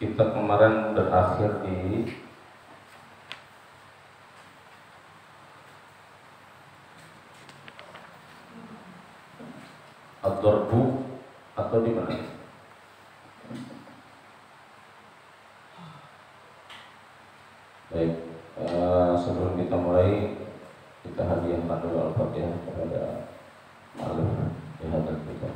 Kita kemarin berakhir di ad-darbu atau di mana? Baik, sebelum kita mulai, kita hadiahkan dulu Al-Fatihah kepada Ma'alif di hadapan kita,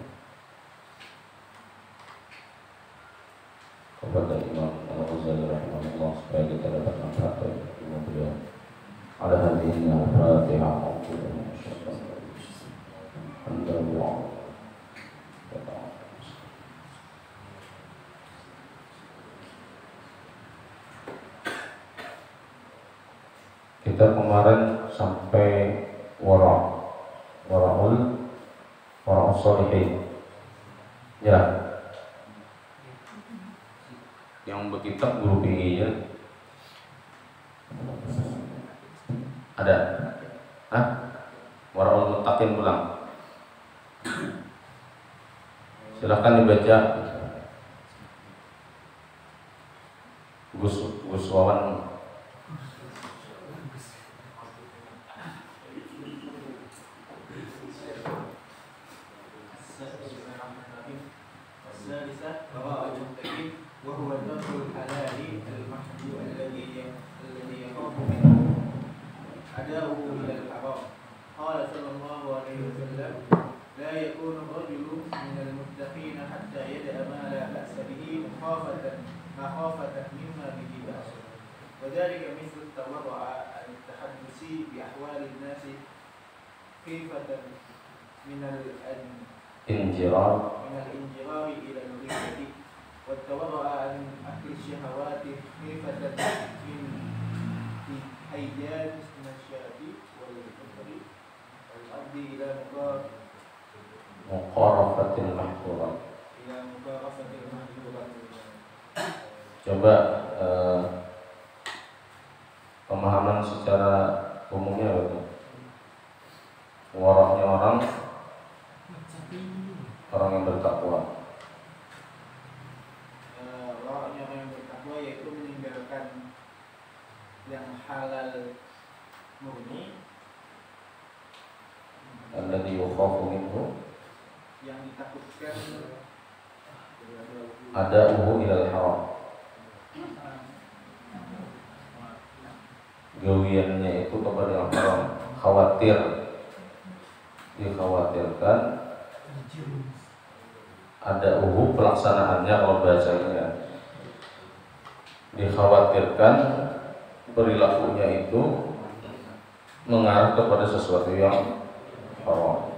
kepada Imam Al-Ghazali rahimahullah, supaya kita dapat manfaat dari ilmu beliau. Ala hadhihi al-Fatihah. Kita kemarin sampai wara'ul sholihin, ya, yang berkitab guru PI-nya ada, wara'ul muttaqin pulang. Silahkan dibaca. Gus Wawan. وذلك مثل التورع عن التحدث بأحوال الناس خيفة من الانجرار إلى الغيبة، والتورع عن أكل الشهوات خيفة من هيجان النشاط والفكر والأرض إلى مقارفة المحظورات. Coba pemahaman secara umumnya betul. Warahnya orang yang bertakwa. Warahnya orang yang bertakwa yaitu meninggalkan yang halal murni, alladzi yukhafu minhu, yang ditakutkan ada'uhu ilal haram, gawiannya itu kepada yang haram, dikhawatirkan ada'uhu, pelaksanaannya kalau bahasanya, dikhawatirkan perilakunya itu mengarah kepada sesuatu yang haram.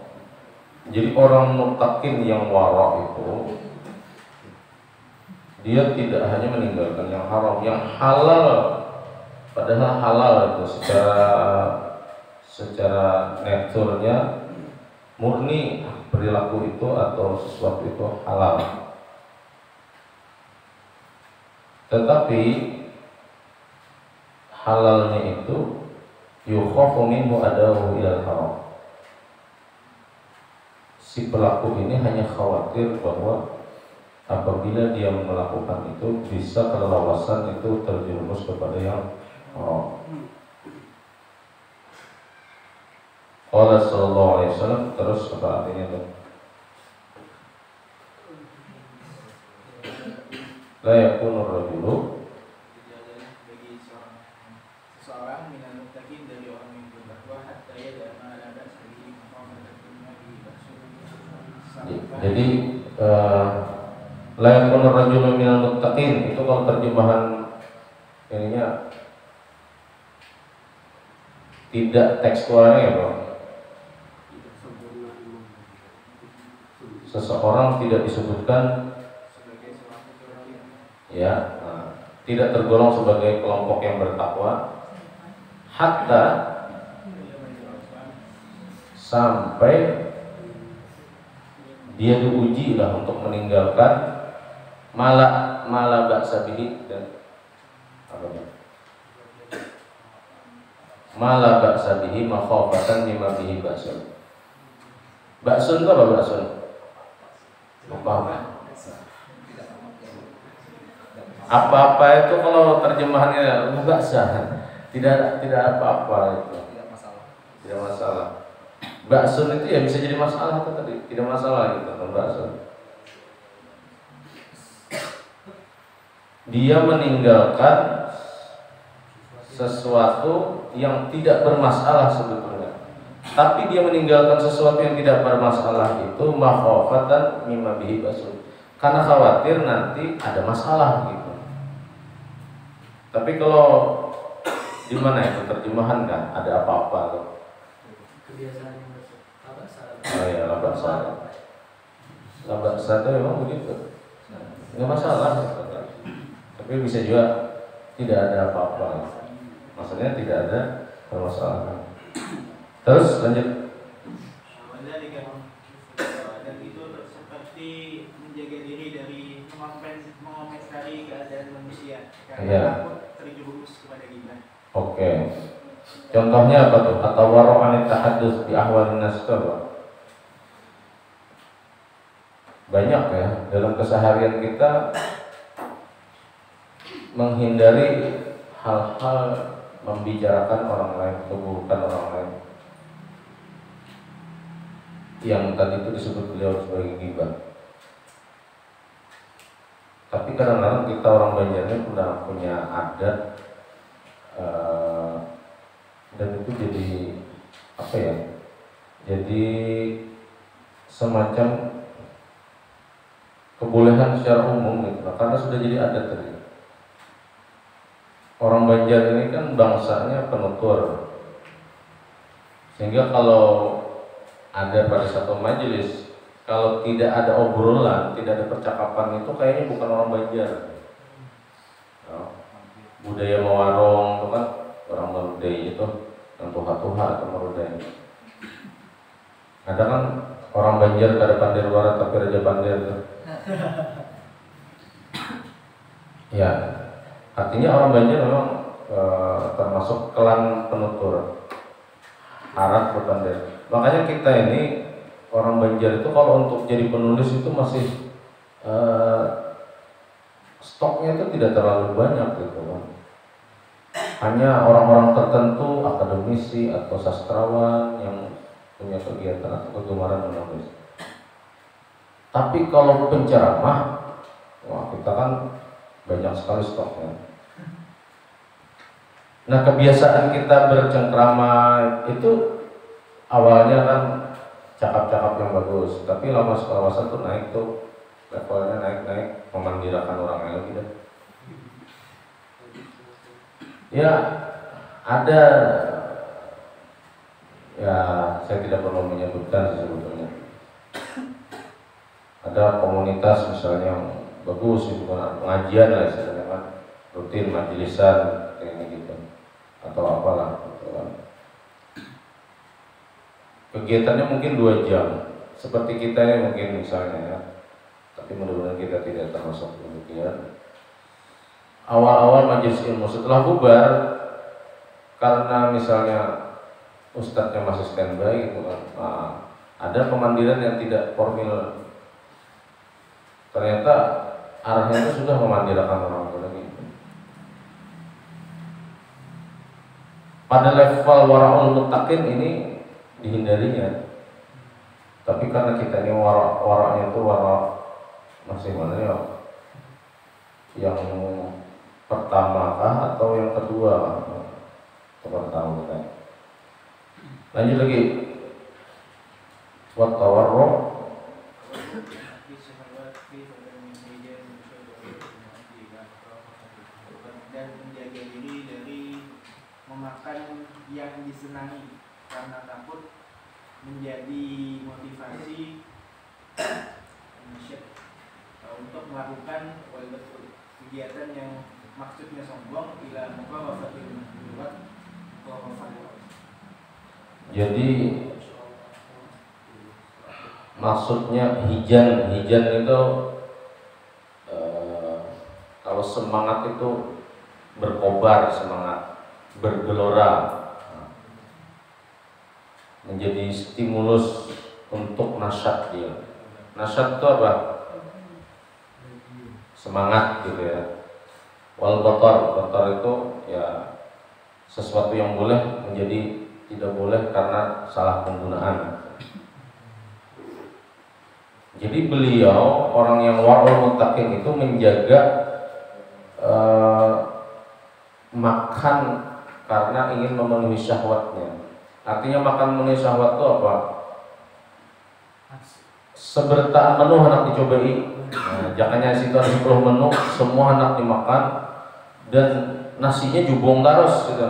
Jadi orang muttaqin yang wara itu dia tidak hanya meninggalkan yang haram, yang halal. Padahal halal itu secara naturnya murni, perilaku itu atau sesuatu itu halal. Tetapi halalnya itu yukhafu minhu adahu ilal haram. Si pelaku ini hanya khawatir bahwa apabila dia melakukan itu bisa kelelawasan itu terjerumus kepada yang haram. Qala sallallahu alaihi wasallam, terus apa artinya itu? La yakunu rajulu, seseorang minal muttaqin, dari orang yang bertakwa, hatta yada ma la ba'sa bihi maqamatan dunya bi ba'sun. Jadi la yakunu rajulu minal muttaqin itu kalau terjemahan ininya tidak tekstualnya ya Bro. Seseorang tidak disebutkan ya, tidak tergolong sebagai kelompok yang bertakwa hatta sampai dia diuji lah untuk meninggalkan mala ba'sa bihi, dan apa ya? Mala ba'sa bihi makhafatan lima bihi ba'sun. Ba'sun itu apa ba'sun? Lupa. Apa-apa itu kalau terjemahannya enggak sah, tidak apa-apa itu. Tidak masalah. Tidak masalah. Baksun itu ya bisa jadi masalah itu tadi, tidak masalah gitu kan baksun. Dia meninggalkan sesuatu yang tidak bermasalah sebetulnya. Tapi dia meninggalkan sesuatu yang tidak bermasalah itu makhofatan mimma bihi basun. Karena khawatir nanti ada masalah gitu. Tapi kalau di mana itu terjemahan kan ada apa-apa tuh. Kebiasaan yang labaksa. Oh ya labaksa. Labaksa itu memang begitu. Nggak masalah. Tapi bisa juga tidak ada apa-apa. Maksudnya tidak ada permasalahan. Terus lanjut. Dan itu seperti menjaga diri dari mengomentari keadaan manusia karena takut terjerumus kepada ghibah. Oke. Contohnya apa tuh? Atau waro'an tahadus bi ahwalin nas itu apa? Banyak ya dalam keseharian kita menghindari hal-hal membicarakan orang lain, keburukan orang lain. Yang tadi itu disebut beliau sebagai ghibah. Tapi kadang-kadang kita orang Banjarnya punya adat dan itu jadi apa ya? Jadi semacam kebolehan secara umum gitu, karena sudah jadi adat tadi. Orang Banjar ini kan bangsanya penutur, sehingga kalau ada pada satu majelis, kalau tidak ada obrolan, tidak ada percakapan itu kayaknya bukan orang Banjar. Budaya mewarong itu kan orang Marudai itu, yang tuha-tuha atau Marudai. Ada kan orang Banjar kada pandai luar tapi raja pandai itu. Ya, artinya orang Banjar memang termasuk klan penutur, harap berpandai. Makanya kita ini orang Banjar itu kalau untuk jadi penulis itu masih stoknya itu tidak terlalu banyak gitu kan. Hanya orang-orang tertentu, akademisi atau sastrawan yang punya kegiatan atau kegemaran menulis. Tapi kalau penceramah, wah kita kan banyak sekali stoknya. Nah kebiasaan kita bercengkrama itu awalnya kan cakap-cakap yang bagus, tapi lama sekelawasan tuh naik tuh levelnya naik memandirakan orang lain gitu. Ya ada, ya saya tidak perlu menyebutkan sih sebetulnya. Ada komunitas misalnya yang bagus itu kan pengajian lah istilahnya kan, rutin majelisan kayak ini gitu atau apalah gitu kan. Kegiatannya mungkin 2 jam seperti kita ini mungkin misalnya ya, tapi mudah-mudahan kita tidak termasuk demikian. Awal-awal majelis ilmu, setelah bubar karena misalnya ustadznya masih standby gitu kan, ada pemandiran yang tidak formal. Ternyata arahnya itu sudah memandirakan orang lagi. Pada level waraul muttaqin ini dihindarinya. Tapi karena kita ini waraknya itu warak masih mana ya? Yang pertama kah atau yang kedua kah? Kurang tahu kan. Lanjut lagi. Wat tawarru dan menjaga diri dari memakan yang disenangi karena takut menjadi motivasi untuk melakukan kegiatan yang maksudnya sombong bila muqawafatil mahdurat jadi maksudnya hijan itu kalau semangat itu berkobar, semangat bergelora, menjadi stimulus untuk nasyat dia. Nasyat itu apa? Semangat gitu ya. Wal batar itu ya sesuatu yang boleh menjadi tidak boleh karena salah penggunaan. Jadi beliau orang yang warul muttaqin itu menjaga makan karena ingin memenuhi syahwatnya. Artinya makan memenuhi syahwat itu apa? Sebertaan menu hendak dicobai. Nah, jangannya situ ada 10 menu, semua hendak dimakan dan nasinya jubung terus gitu.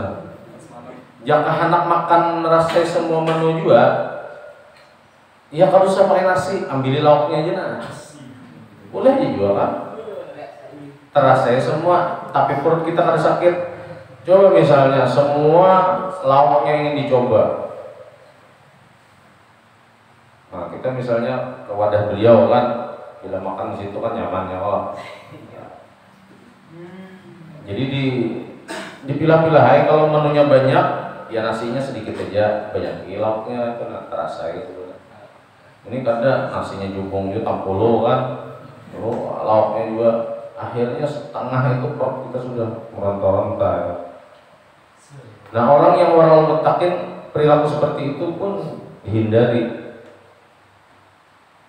Jika hendak makan rasa semua menu juga, ya kalau usah pakai nasi, ambil lauknya aja nah. Boleh dijual kan? Terasa semua, tapi perut kita kada sakit. Coba misalnya semua lauknya ingin dicoba. Nah, kita misalnya ke wadah beliau kan, bila makan di situ kan nyaman ya Allah. Jadi dipilah-pilah aja, kalau menunya banyak, ya nasinya sedikit aja, banyak lauknya itu nggak terasa gitu. Ini kada nasinya jubung juga tampolo kan, lalu lauknya juga akhirnya setengah itu perut kita sudah meronta-ronta. Nah, orang yang warul muttaqin perilaku seperti itu pun dihindari.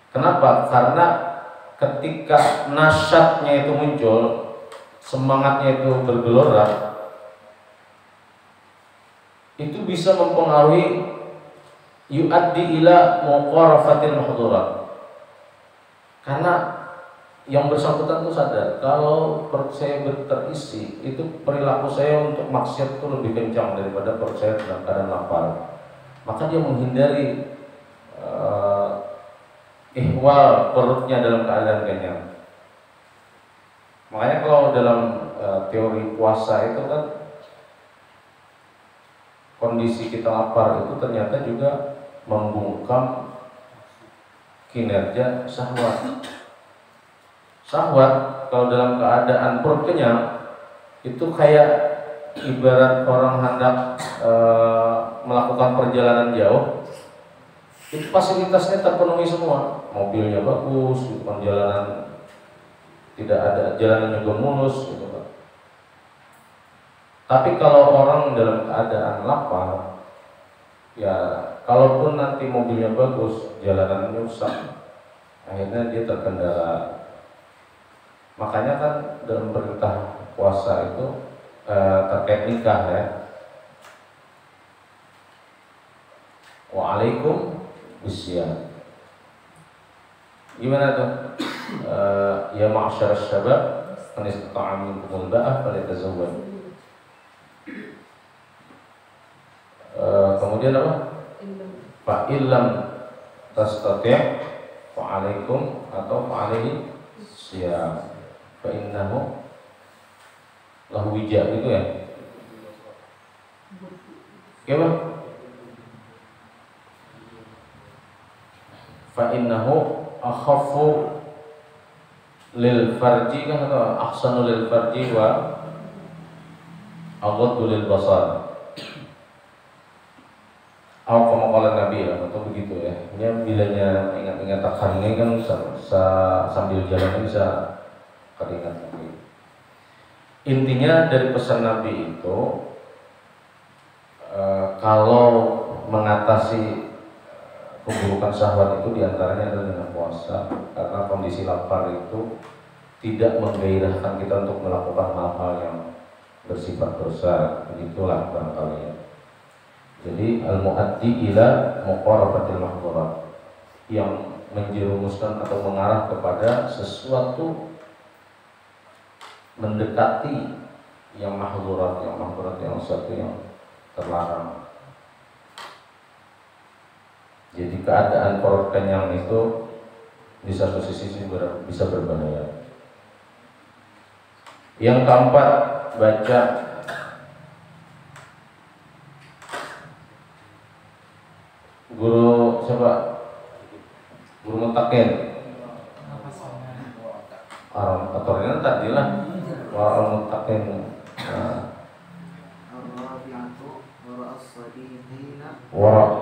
Kenapa? Karena ketika nasyatnya itu muncul, semangatnya itu bergelora, itu bisa mempengaruhi yu'addi ila muqarafatil mahdhurat. Karena yang bersangkutan itu sadar kalau perut saya terisi, itu perilaku saya untuk maksiat itu lebih kencang daripada perut saya dalam keadaan lapar. Maka dia menghindari ihwal perutnya dalam keadaan kenyang. Makanya kalau dalam teori puasa itu kan kondisi kita lapar itu ternyata juga membungkam kinerja syahwat. Syahwat kalau dalam keadaan perut kenyang itu kayak ibarat orang hendak melakukan perjalanan jauh, itu fasilitasnya terpenuhi semua, mobilnya bagus, gitu kan, jalanan tidak ada, jalanan juga mulus, gitu kan. Tapi kalau orang dalam keadaan lapar, ya kalaupun nanti mobilnya bagus, jalanannya rusak, akhirnya dia terkendala. Makanya kan dalam perintah puasa itu terkait nikah ya, wa'alaikum bisyam. Gimana tuh? Ya ma'asyar syabab, man istata'a minkumul ba'ah falyatazawwaj. Kemudian apa? Fa illam tastati' fa'alaikum atau fa'alaihi syiyam. Fa innahu lahu wija gitu ya. Gimana? Fa innahu akhafu lil farji kan, atau ahsanu lil farji wa aghaddu lil basar. Atau kama Nabi lah, atau begitu ya. Ini bilanya ingat-ingat akan ini kan sambil jalan bisa teringat lagi. Intinya dari pesan Nabi itu kalau mengatasi keburukan syahwat itu diantaranya adalah dengan puasa, karena kondisi lapar itu tidak menggairahkan kita untuk melakukan hal-hal yang bersifat dosa. Begitulah barangkali ya. Jadi al-muaddi ila muqarafatil mahdhurat, yang menjerumuskan atau mengarah kepada sesuatu mendekati yang mahdhurat, yang sesuatu yang terlarang. Jadi keadaan perut kenyang itu di satu sisi bisa berbahaya. Yang keempat, baca guru siapa? Guru muttaqin. Atornya tadi lah. Wal muttaqin.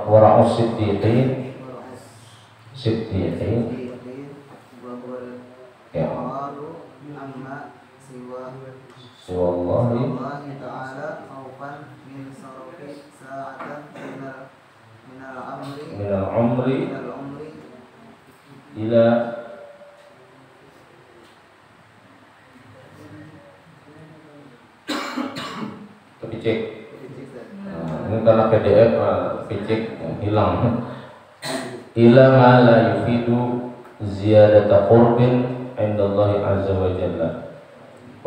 Wara'us siddiqin. Siddiqin. Ya. Siwallahi Allah Ta'ala maufan min sarafi sa'atan minal umri ila kepicik. Ini karena PDF kepicik hilang. Ila ma la yufidu ziyadata qurbin indallahi azza wa jalla.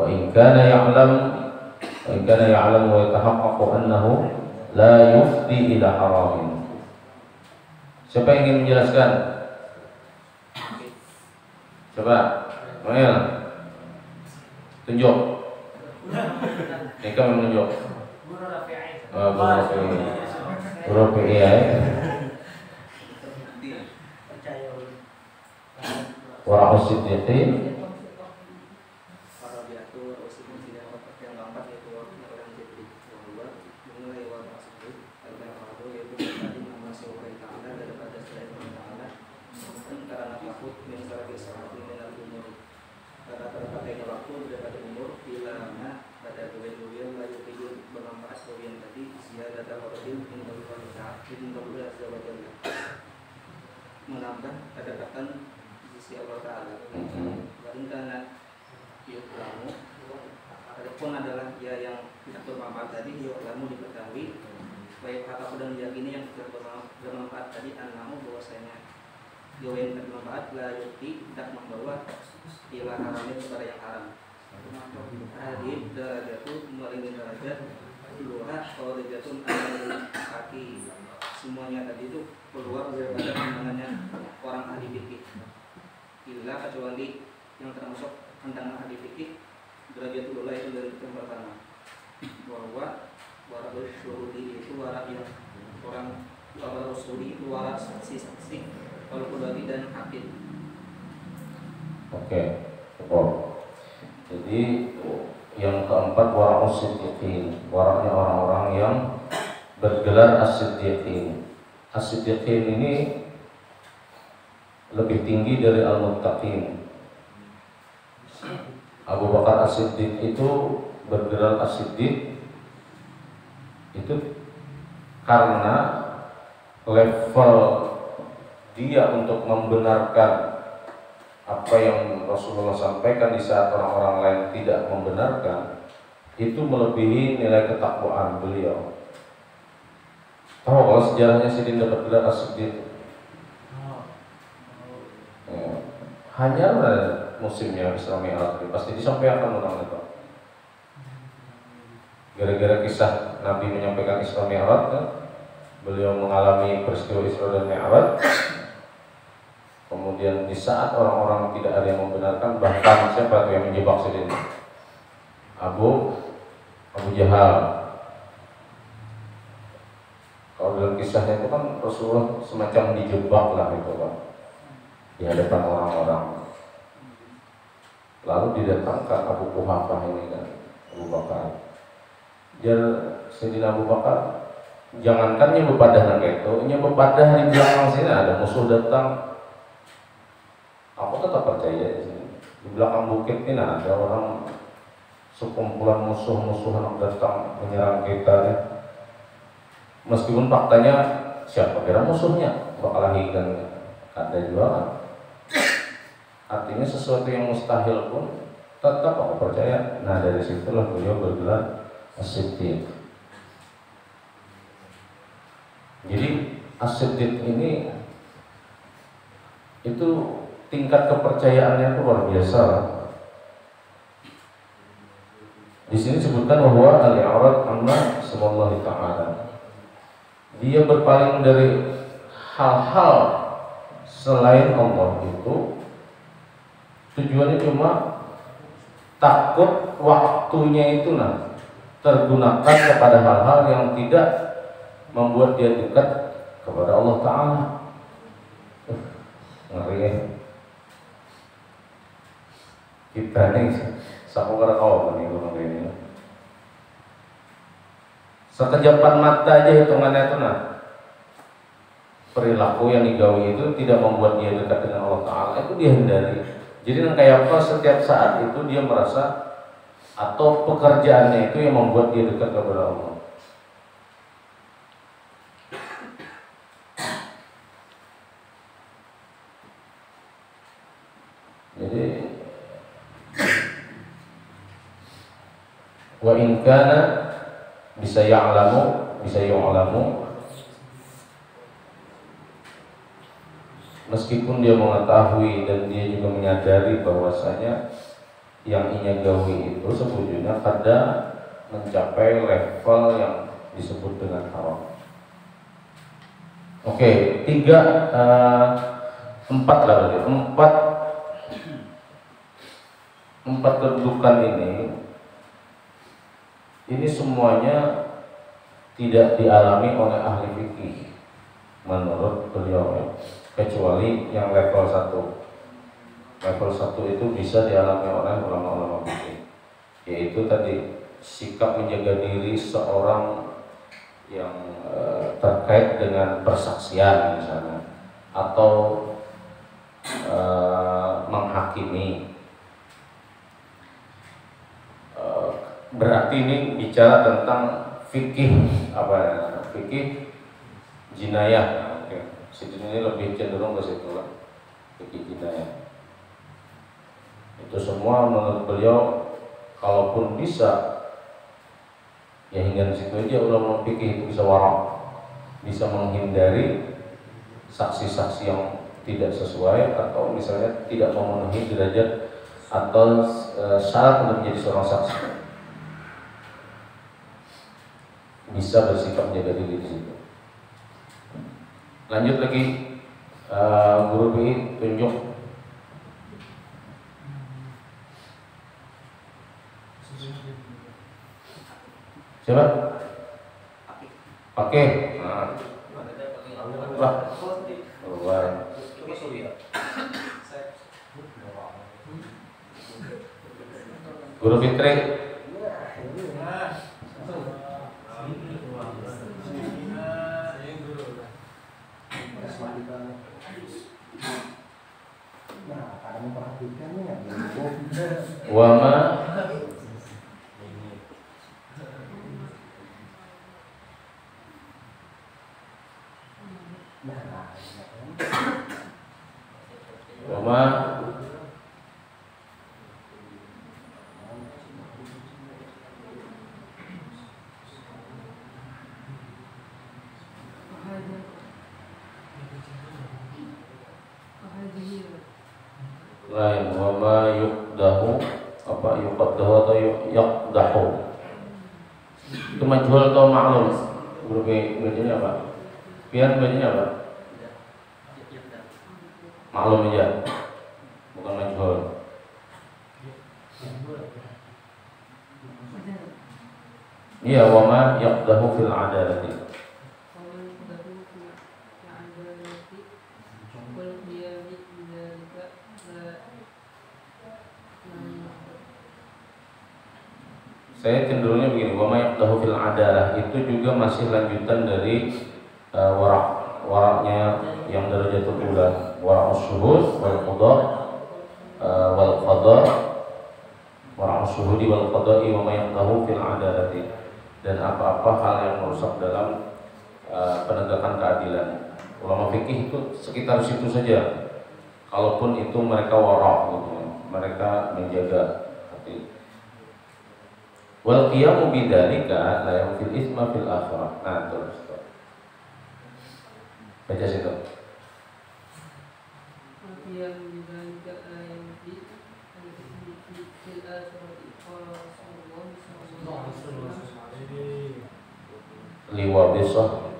Wa in kana ya'lam wa yatahaqqaqu annahu la yufdi ila haramin. Siapa yang ingin menjelaskan? Coba, Noel, tunjuk. Eka menunjuk. Guru Rafi'i. Guru Rafi'i ya. Percaya. Wa as-siddiqin. Menambah kedekatan sisi Allah Ta'ala. Karena ilamu adapun adalah ya yang tidak bermanfaat tadi, ilamu diketahui baik kata dan diyakini yang tidak bermanfaat tadi, anamu bahwasanya yang tidak bermanfaat la yukti tidak membawa ila haramnya kepada yang haram. Hadid darajatu melalui derajat luar kalau derajatun al kaki semuanya tadi itu keluar daripada pandangannya orang ahli fikih. Illa kecuali yang termasuk pandangan ahli fikih derajat ula itu dari yang pertama bahwa warak usuli itu warak yang orang warak usuli itu warak saksi kalau kudati dan akid. Oke. Jadi yang keempat warak as-siddiqin, waraknya orang-orang yang bergelar as-siddiqin. As-siddiqin ini lebih tinggi dari al-muttaqin. Abu Bakar as-Siddiq itu bergelar as-siddiq itu karena level dia untuk membenarkan apa yang Rasulullah sampaikan di saat orang-orang lain tidak membenarkan itu melebihi nilai ketakwaan beliau. Tahu kalau sejarahnya Sidin dapat gelar as-siddiq? Ya. Hanya musimnya Isra Mi'raj pasti disampaikan orang itu. Gara-gara kisah Nabi menyampaikan Isra Mi'raj kan? Beliau mengalami peristiwa Isra dan Mi'raj. Kemudian di saat orang-orang tidak ada yang membenarkan, bahkan siapa tuh yang menjebak Sidin? Abu Jahal. Kalau dalam kisahnya itu kan Rasulullah semacam dijebak lah itu kan di hadapan orang-orang. Lalu didatangkan Abu Quhafah ini kan, Abu Bakar. Jadi Sayyidina Abu Bakar jangankan nyebepadah kayak itu, nyebepadah di belakang sini ada musuh datang. Aku tetap percaya di sini. Di belakang bukit ini ada orang sekumpulan musuh-musuhan datang menyerang kita. Ya. Meskipun faktanya siapa kira musuhnya bakal lahikan ada juga kan. Artinya sesuatu yang mustahil pun tetap aku percaya. Nah dari situlah beliau bergelar as-siddiq. Jadi as-siddiq ini itu tingkat kepercayaannya itu luar biasa. Di sini disebutkan bahwa al-i'rad amma subhanahu ta'ala. Dia berpaling dari hal-hal selain Allah itu tujuannya cuma takut waktunya itu tergunakan kepada hal-hal yang tidak membuat dia dekat kepada Allah Ta'ala. Ngeri ya. Kita nih sama orang nih ngomong ini. Sekejapan mata aja hitungannya itu perilaku yang digawi itu tidak membuat dia dekat dengan Allah Ta'ala itu dihindari. Jadi kayak apa setiap saat itu dia merasa atau pekerjaannya itu yang membuat dia dekat kepada Allah. Jadi wa in kana bisa yu'lamu meskipun dia mengetahui dan dia juga menyadari bahwasanya yang ia gawi itu sebetulnya kadang mencapai level yang disebut dengan haram. Oke, empat lah berarti. Empat kedudukan ini semuanya tidak dialami oleh ahli fikih menurut beliau, kecuali yang level 1. Level 1 itu bisa dialami oleh ulama-ulama fikih, yaitu tadi sikap menjaga diri seorang yang terkait dengan persaksian misalnya, atau menghakimi. Berarti ini bicara tentang fikih fikih jinayah. Oke. Ini lebih cenderung ke situ lah, fikih jinayah. Itu semua menurut beliau, kalaupun bisa, ya hingga di situ aja ulama fikih itu bisa wara', bisa menghindari saksi-saksi yang tidak sesuai atau misalnya tidak memenuhi derajat atau syarat untuk menjadi seorang saksi. Bisa bersikap menjaga diri di situ. Lanjut lagi, guru BI tunjuk. Siapa? Oke. Guru Fitri. Wama lain wama yuqdahu yuqaddahu atau yaqdahu. Itu majhul atau ma'lum? Guru bacanya apa? Pian bacanya apa? Maklum aja, bukan majhul. Iya, wama yaqdahu fil adalati. Saya cenderungnya begini, wa ma yaqdahu fil adalah itu juga masih lanjutan dari waraknya yang darajatul ula, wara'us syuhud wal qada wal qada, wara'us syuhudi wal qada'i wa ma yaqdahu fil adalati, dan apa-apa hal yang merusak dalam penegakan keadilan. Ulama fikih itu sekitar situ saja. Kalaupun itu mereka wara' gitu, mereka menjaga hati. Wal qiyamu bidzalika la yamfil isma fil akhirah. Nah, terus. Baca situ. Wal qiyamu bidzalika la yamfil fil akhirah qala Rasulullah sallallahu alaihi wasallam. Liwa bisah.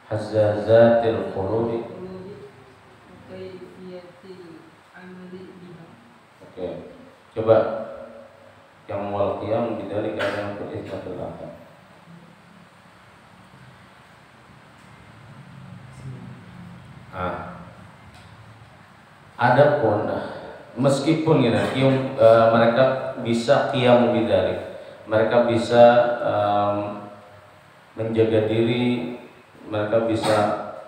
Hazzazatil qulubi. Oke, coba yang wal qiyam bidzalika yang berismatul akhir. Adapun meskipun mereka bisa qiyam bidzalik, mereka bisa menjaga diri, mereka bisa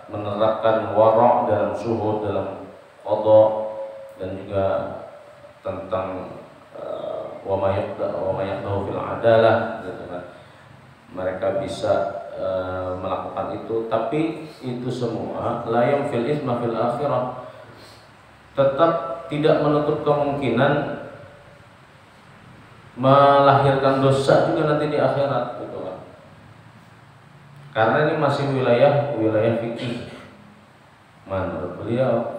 menerapkan wara' dalam syuhud, dalam qada, dan juga tentang wa ma yaqdahu fil adalah gitu kan. Mereka bisa melakukan itu, tapi itu semua la yamfil isma fil akhirah, tetap tidak menutup kemungkinan melahirkan dosa juga nanti di akhirat gitu kan. Karena ini masih wilayah fikih menurut beliau.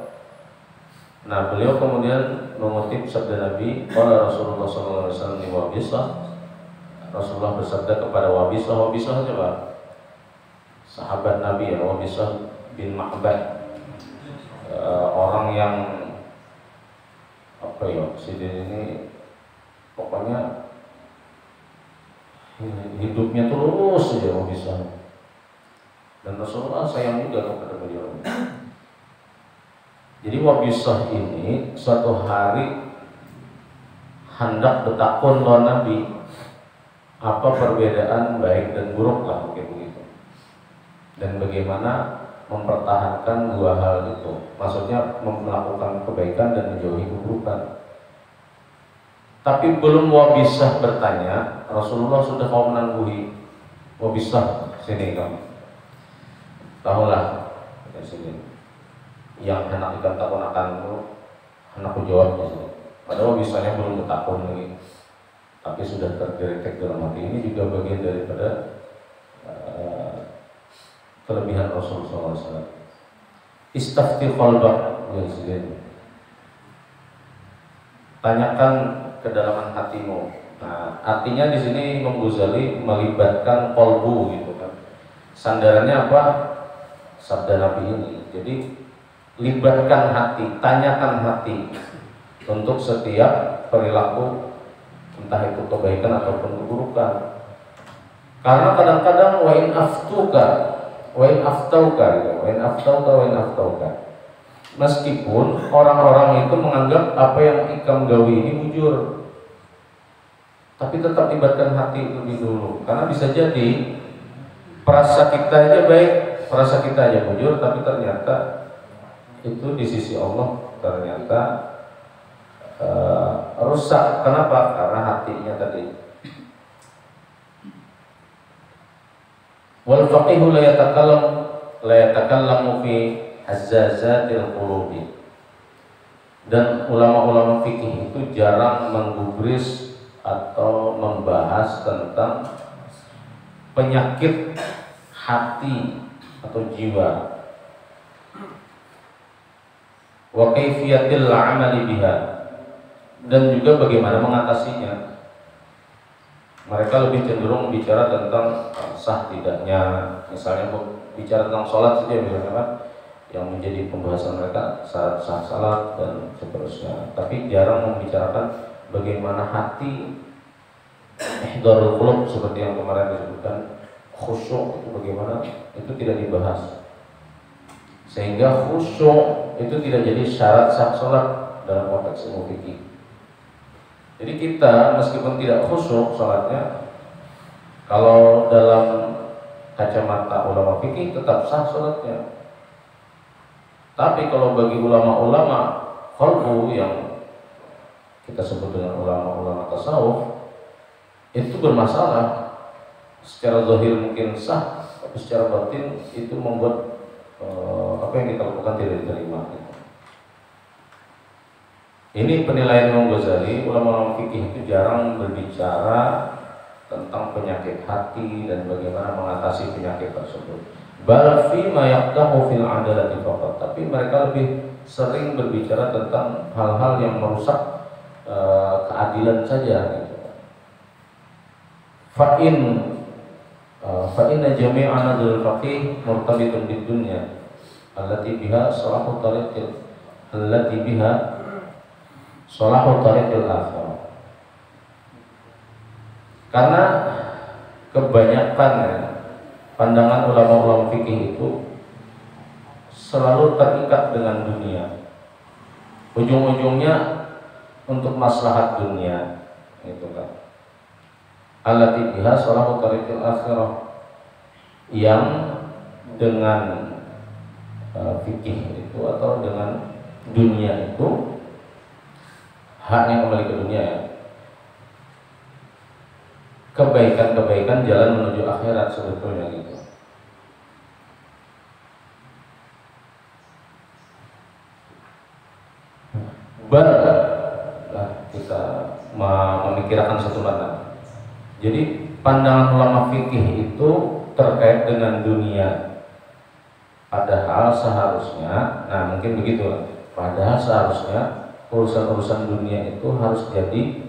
Nah, beliau kemudian mengutip sabda Nabi, qala Rasulullah sallallahu alaihi wasallam li Wabisah. Rasulullah bersabda kepada Wabisah. Wabisah coba sahabat Nabi ya, Wabisah bin Ma'bad, orang yang apa ya, sidin ini pokoknya hidupnya terus saja Wabisah. Dan Rasulullah sayang juga kepada beliau. Jadi Wabisah ini suatu hari hendak bertakun lawan Nabi, apa perbedaan baik dan buruk lah mungkin begitu, dan bagaimana mempertahankan dua hal itu, maksudnya melakukan kebaikan dan menjauhi keburukan. Tapi belum Wabisah bertanya, Rasulullah sudah mau menangguhi. Wabisah, sini kamu, tahulah sini. Yang hendak takun akanmu, hendak jawab di sini. Padahal Wabisahnya belum bertakun lagi, tapi sudah terdetek dalam hati. Ini juga bagian daripada kelebihan Rasulullah SAW. Istafti qalbak, tanyakan kedalaman hatimu. Nah, artinya di sini Imam Ghazali melibatkan qalbu gitu kan. Sandarannya apa? Sabda Nabi ini. Jadi libatkan hati, tanyakan hati untuk setiap perilaku, entah itu kebaikan ataupun keburukan. Karena kadang-kadang wa in aftauka, meskipun orang-orang itu menganggap apa yang ikam gawi ini bujur, tapi tetap libatkan hati lebih dulu. Karena bisa jadi perasa kita aja baik, perasa kita aja bujur, tapi ternyata itu di sisi Allah ternyata rusak. Kenapa? Karena hatinya tadi. Wal faqihu la yatakallamu fi hazzazatil qulubi. Dan ulama-ulama fikih itu jarang menggubris atau membahas tentang penyakit hati atau jiwa. Wa kaifiyatil amali biha, dan juga bagaimana mengatasinya. Mereka lebih cenderung bicara tentang sah tidaknya, misalnya bicara tentang sholat saja misalnya kan, yang menjadi pembahasan mereka syarat sah salat dan seterusnya. Tapi jarang membicarakan bagaimana hati, ihdarul qulub seperti yang kemarin disebutkan, khusyuk itu bagaimana, itu tidak dibahas. Sehingga khusyuk itu tidak jadi syarat sah sholat dalam konteks ilmu fikih. Jadi kita meskipun tidak khusyuk sholatnya, kalau dalam kacamata ulama fikih tetap sah sholatnya. Tapi kalau bagi ulama-ulama qalbu yang kita sebut dengan ulama-ulama tasawuf, itu bermasalah. Secara zahir mungkin sah, tapi secara batin itu membuat apa yang kita lakukan tidak diterima. Ini penilaian Imam Ghazali. Ulama-ulama fikih itu jarang berbicara tentang penyakit hati dan bagaimana mengatasi penyakit tersebut. Bal fi ma yaqdahu fil adalati faqat. Tapi mereka lebih sering berbicara tentang hal-hal yang merusak keadilan saja gitu. Fa inna jami'a nadhul faqih murtabitun bid dunya allati biha salahu tariqil akhirah. Karena kebanyakan pandangan ulama-ulama fikih itu selalu terikat dengan dunia. Ujung-ujungnya untuk maslahat dunia, gitu kan. allati biha salahu tariqil akhirah, yang dengan fikih itu atau dengan dunia itu haknya kembali ke dunia ya, kebaikan-kebaikan jalan menuju akhirat sebetulnya gitu. Kita memikirkan satu makna. Jadi pandangan ulama fikih itu terkait dengan dunia. Padahal seharusnya, nah mungkin begitu lah. Padahal seharusnya urusan-urusan dunia itu harus jadi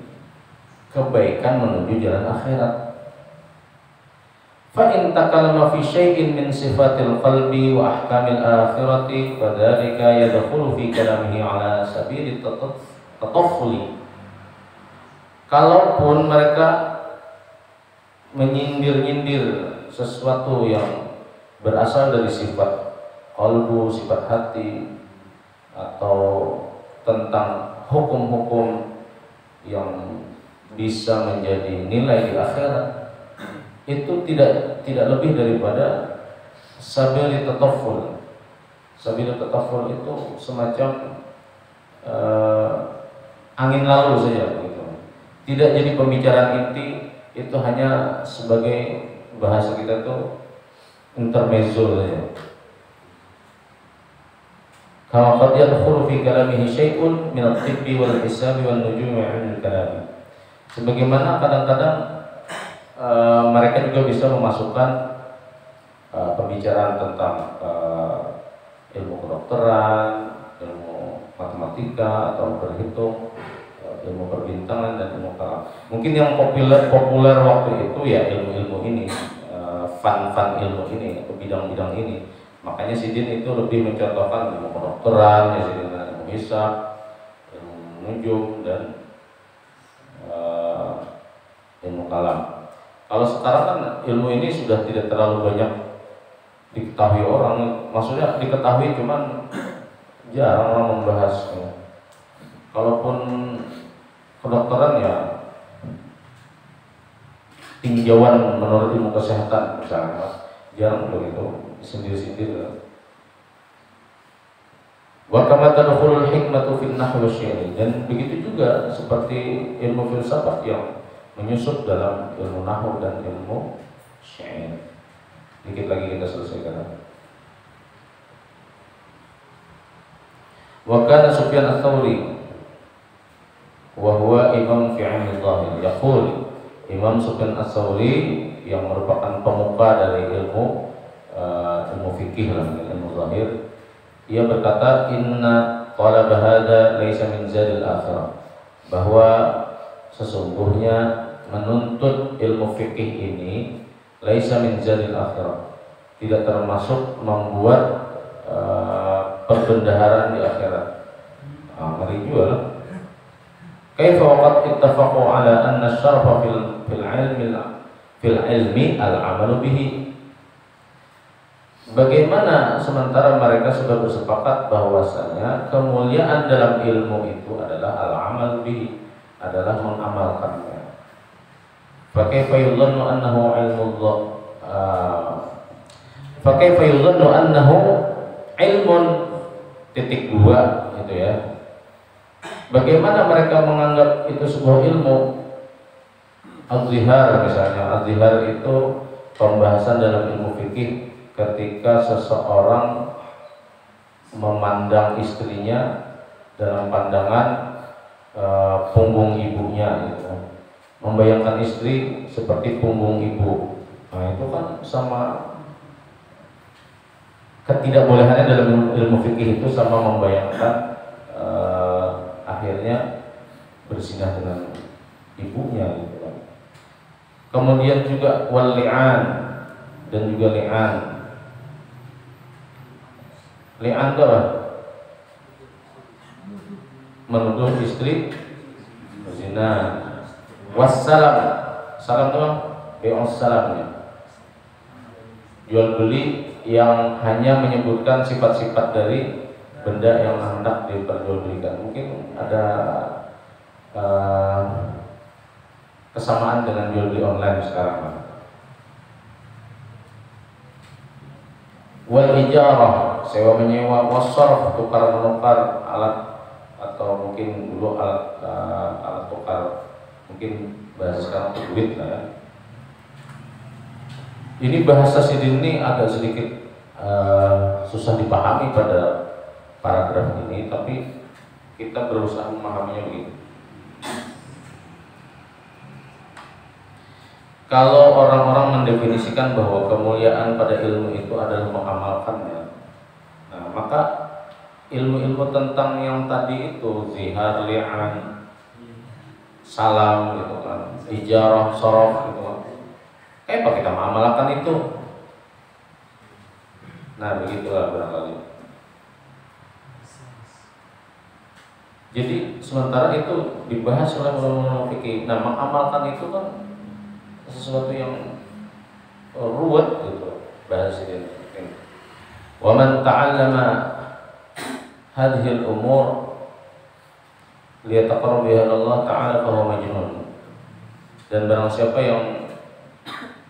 kebaikan menuju jalan akhirat. Fa in takallama fi syai'in min sifatil qalbi wa ahkamil akhirati fadzalika yadkhulu fi kalamihi ala sabili tataffuli. Kalaupun mereka menyindir-nyindir sesuatu yang berasal dari sifat qalbu, sifat hati, atau tentang hukum-hukum yang bisa menjadi nilai di akhirat, itu tidak lebih daripada sabil tatafful. Sabil tatafful itu semacam angin lalu saja gitu. Tidak jadi pembicaraan inti, itu hanya sebagai bahasa kita tuh intermezzo saja. Kama qad yadkhulu fi kalamihi syai'un min at-tibbi wal hisabi wan nujumi wa ilmil kalam. Sebagaimana kadang-kadang mereka juga bisa memasukkan pembicaraan tentang ilmu kedokteran, ilmu matematika atau berhitung, ilmu perbintangan dan ilmu kalam. Mungkin yang populer waktu itu ya ilmu-ilmu ini, fan ilmu ini atau bidang-bidang ini. Makanya Sidin itu lebih mencontohkan ilmu kedokteran, ya Sidin ilmu hisab, ilmu nujum dan ilmu kalam. Kalau sekarang kan ilmu ini sudah tidak terlalu banyak diketahui orang, maksudnya diketahui cuman jarang orang membahasnya. Kalaupun kedokteran ya tinjauan menurut ilmu kesehatan misalnya, jarang begitu sindir-sindir. Wa kama tadkhulul hikmatu fil nahwi wasy'ir, dan begitu juga seperti ilmu filsafat yang menyusup dalam ilmu nahwu dan ilmu syair. Dikit lagi kita selesaikan. Wa kana Sufyan ats-Tsauri wa huwa imam fi 'ilmi dhahir, yaqul, Imam Sufyan ats-Tsauri yang merupakan pemuka dari ilmu fikih lah, ilmu zahir, ia berkata, inna talab hadza laisa min zadil akhirah, bahwa sesungguhnya menuntut ilmu fikih ini laisa min zadil akhirah, tidak termasuk membuat perbendaharaan di akhirat. Ngeri juga lah. Kaifa waqad ittafaqu ala anna asy-syarfa fil ilmi al-'amalu bihi. Bagaimana sementara mereka sudah bersepakat bahwasanya kemuliaan dalam ilmu itu adalah al-'amal bihi, adalah mengamalkannya. Fa kaifa yudhannu annahu 'ilmullah, fa kaifa yudhannu annahu 'ilmun titik dua gitu ya. Bagaimana mereka menganggap itu sebuah ilmu? Az-zihar misalnya, az-zihar itu pembahasan dalam ilmu fikih ketika seseorang memandang istrinya dalam pandangan punggung ibunya gitu. Membayangkan istri seperti punggung ibu. Nah, itu kan sama, ketidakbolehannya dalam ilmu fikih itu sama membayangkan akhirnya berzinah dengan ibunya gitu kan. Kemudian juga wal li'an, dan juga li'an. Li'an itu apa? Menuduh istri berzina. Wassalam, salam itu bi'us salamnya, jual beli yang hanya menyebutkan sifat-sifat dari benda yang hendak diperjualbelikan. Mungkin ada kesamaan dengan jual beli online sekarang. Wal ijarah, sewa menyewa, wasarf, tukar menukar alat atau mungkin dulu alat tukar, mungkin bahasa sekarang itu duit lah ya. Ini bahasa sidin ini agak sedikit susah dipahami pada paragraf ini, tapi kita berusaha memahaminya begitu. Kalau orang-orang mendefinisikan bahwa kemuliaan pada ilmu itu adalah mengamalkannya, nah maka ilmu-ilmu tentang yang tadi itu zihar, li'an, salam gitu kan, ijarah, sorof gitu kan, apa kita mengamalkan itu? Nah begitulah barangkali. Jadi sementara itu dibahas oleh ulama fikih. Nah mengamalkan itu kan sesuatu yang ruwet gitu bahasa ini. Wa man ta'allama hadhil umur liyataqarrab biha Allah Ta'ala fa huwa majnun. Dan barang siapa yang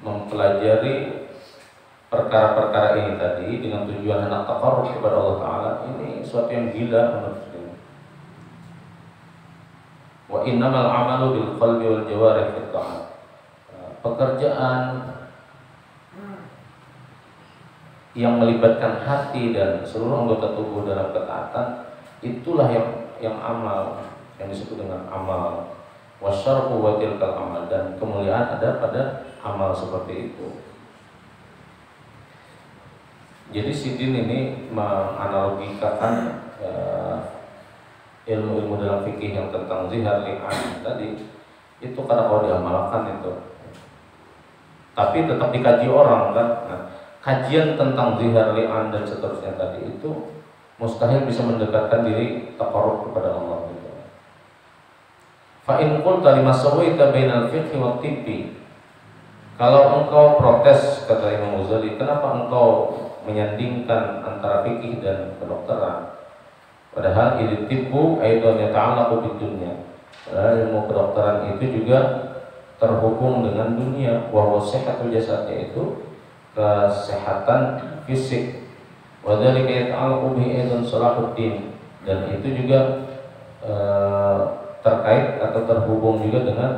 mempelajari perkara-perkara ini tadi dengan tujuan hendak taqarrub kepada Allah Ta'ala, ini suatu yang gila menurut saya. Wa innamal amalu bil qalbi wal jawarih fit ta'at. Pekerjaan yang melibatkan hati dan seluruh anggota tubuh dalam ketaatan, itulah yang amal, yang disebut dengan amal. Wasyarfu wa tilkal amal, dan kemuliaan ada pada amal seperti itu. Jadi sidin ini menganalogikan ilmu-ilmu dalam fikih yang tentang zihar, li'an tadi itu karena kalau diamalkan itu, tapi tetap dikaji orang kan. Nah, kajian tentang zihar, li'an dan seterusnya tadi itu mustahil bisa mendekatkan diri taqarrub kepada Allah gitu. Fa in qulta lima sawaita bainal fiqhi wat tibbi, kalau engkau protes, kata Imam Ghazali, kenapa engkau menyandingkan antara fikih dan kedokteran, padahal ini tibbu aidan yata'allaqu bid dunya, padahal ilmu kedokteran itu juga terhubung dengan dunia. Wa huwa sihhatul jasad, yaitu kesehatan fisik. Wa dzalika yata'allaqu bihi aidan salahuddin, dan itu juga terkait atau terhubung juga dengan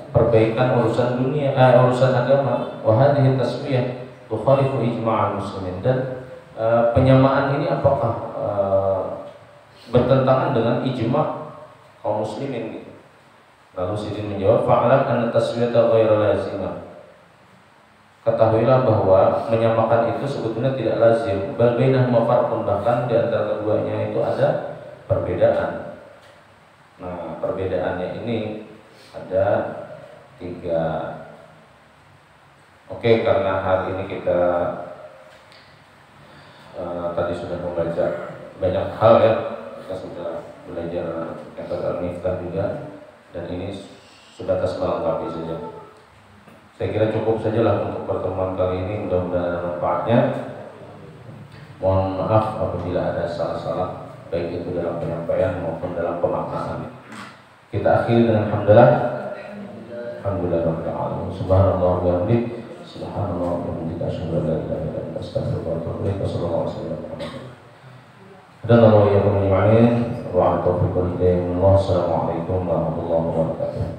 perbaikan urusan dunia, urusan agama. Wa hadhihi tasmiyah tukhalifu ijma'al muslimin, dan penyamaan ini apakah bertentangan dengan ijma' kaum muslimin gitu. Lalu Sidin menjawab, fa'alam anna taswiyata ghairu lazimah. Ketahuilah bahwa menyamakan itu sebetulnya tidak lazim. Bal bainahuma farqun, bahkan di antara keduanya itu ada perbedaan. Nah, perbedaannya ini ada 3. Oke, karena hari ini kita tadi sudah membaca banyak hal ya, kita sudah belajar metode al-miftah juga, dan ini sudah atas melengkapi saja. Saya kira cukup sajalah untuk pertemuan kali ini, mudah-mudahan ada manfaatnya. Mohon maaf apabila ada salah-salah, baik itu dalam penyampaian maupun dalam pemaknaan. Kita akhiri dengan hamdalah. Alhamdulillah rabbil alamin. Subhanallah wa bihamdihi, subhanallah wa bihamdihi, asyhadu an la ilaha illa anta, astaghfiruka wa atubu ilaik. Sallallahu alaihi wasallam. Dan Allah ya Assalamualaikum warahmatullahi wabarakatuh.